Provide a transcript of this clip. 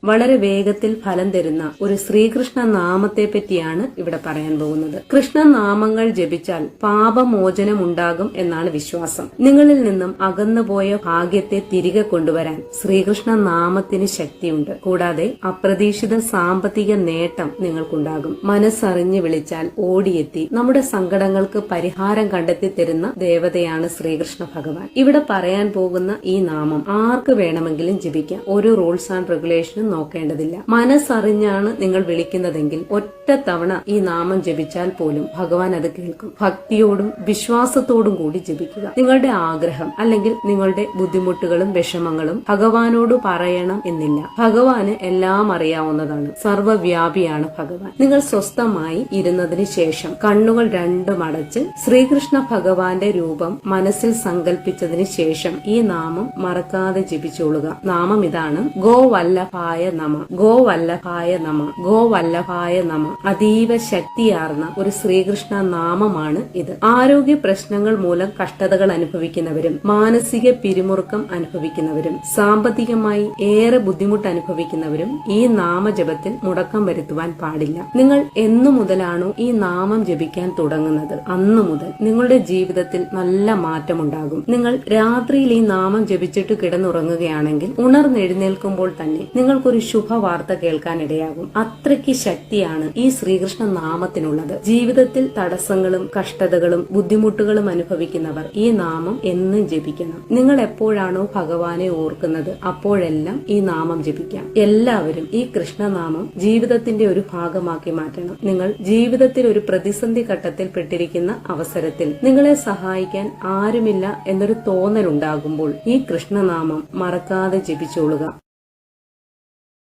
വളരെ വേഗത്തിൽ ഫലം തരുന്ന ഒരു ശ്രീകൃഷ്ണ നാമത്തെ പറ്റിയാണ് ഇവിടെ പറയാൻ പോകുന്നത്. കൃഷ്ണനാമങ്ങൾ ജപിച്ചാൽ പാപമോചനം ഉണ്ടാകും എന്നാണ് വിശ്വാസം. നിങ്ങളിൽ നിന്നും അകന്നുപോയ ഭാഗ്യത്തെ തിരികെ കൊണ്ടുവരാൻ ശ്രീകൃഷ്ണ നാമത്തിന് ശക്തിയുണ്ട്. കൂടാതെ അപ്രതീക്ഷിത സാമ്പത്തിക നേട്ടം നിങ്ങൾക്കുണ്ടാകും. മനസ്സറിഞ്ഞ് വിളിച്ചാൽ ഓടിയെത്തി നമ്മുടെ സങ്കടങ്ങൾക്ക് പരിഹാരം കണ്ടെത്തി തരുന്ന ദേവതയാണ് ശ്രീകൃഷ്ണ ഭഗവാൻ. ഇവിടെ പറയാൻ പോകുന്ന ഈ നാമം ആർക്ക് വേണമെങ്കിലും ജപിക്കാം. ഒരു റൂൾസ് ആൻഡ് റെഗുലേഷനും നോക്കേണ്ടതില്ല. മനസ്സറിഞ്ഞാണ് നിങ്ങൾ വിളിക്കുന്നതെങ്കിൽ ഒറ്റ തവണ ഈ നാമം ജപിച്ചാൽ പോലും ഭഗവാൻ അത് കേൾക്കും. ഭക്തിയോടും വിശ്വാസത്തോടും കൂടി ജപിക്കുക. നിങ്ങളുടെ ആഗ്രഹം അല്ലെങ്കിൽ നിങ്ങളുടെ ബുദ്ധിമുട്ടുകളും വിഷമങ്ങളും ഭഗവാനോട് പറയണം എന്നില്ല. ഭഗവാന് എല്ലാം അറിയാവുന്നതാണ്. സർവ്വവ്യാപിയാണ് ഭഗവാൻ. നിങ്ങൾ സ്വസ്ഥമായി ഇരുന്നതിന് ശേഷം കണ്ണുകൾ രണ്ടും അടച്ച് ശ്രീകൃഷ്ണ ഭഗവാന്റെ രൂപം മനസ്സിൽ സങ്കല്പിച്ചതിന് ശേഷം ഈ നാമം മറക്കാതെ ജപിച്ചോളുക. നാമം ഇതാണ്: ഗോവല്ലഭായ നമ, ഗോവല്ലഭായ നമ, ഗോവല്ലഭായ നമ. അതീവ ശക്തിയാർന്ന ഒരു ശ്രീകൃഷ്ണ നാമമാണ് ഇത്. ആരോഗ്യ പ്രശ്നങ്ങൾ മൂലം കഷ്ടതകൾ അനുഭവിക്കുന്നവരും മാനസിക പിരിമുറുക്കം അനുഭവിക്കുന്നവരും സാമ്പത്തികമായി ഏറെ ബുദ്ധിമുട്ട് അനുഭവിക്കുന്നവരും ഈ നാമജപത്തിൽ മുടക്കം വരുത്തുവാൻ പാടില്ല. നിങ്ങൾ എന്നു മുതലാണോ ഈ നാമം ജപിക്കാൻ തുടങ്ങുന്നത് അന്നു മുതൽ നിങ്ങളുടെ ജീവിതത്തിൽ നല്ല മാറ്റമുണ്ടാകും. നിങ്ങൾ രാത്രിയിൽ ഈ നാമം ജപിച്ചിട്ട് കിടന്നുറങ്ങുകയാണെങ്കിൽ ഉണർന്നെഴുന്നേൽക്കുമ്പോൾ തന്നെ നിങ്ങൾക്കൊരു ശുഭവാർത്ത കേൾക്കാനിടയാകും. അത്രയ്ക്ക് ശക്തിയാണ് ഈ ശ്രീകൃഷ്ണ നാമത്തിനുള്ളത്. ജീവിതത്തിൽ തടസ്സങ്ങളും കഷ്ടതകളും ബുദ്ധിമുട്ടുകളും അനുഭവിക്കുന്നവർ ഈ നാമം എന്നും ജപിക്കണം. നിങ്ങൾ എപ്പോഴാണോ ഭഗവാനെ ഓർക്കുന്നത് അപ്പോഴെല്ലാം ഈ നാമം ജപിക്കാം. എല്ലാവരും ഈ കൃഷ്ണനാമം ജീവിതത്തിന്റെ ഒരു ഭാഗമാക്കി മാറ്റണം. നിങ്ങൾ ജീവിതത്തിൽ ഒരു പ്രതിസന്ധി ഘട്ടത്തിൽ പെട്ടിരിക്കുന്ന അവസരത്തിൽ നിങ്ങളെ സഹായിക്കാൻ ആരുമില്ല എന്നൊരു തോന്നലുണ്ടാകുമ്പോൾ ഈ കൃഷ്ണനാമം മറക്കാതെ ജപിച്ചോളുക.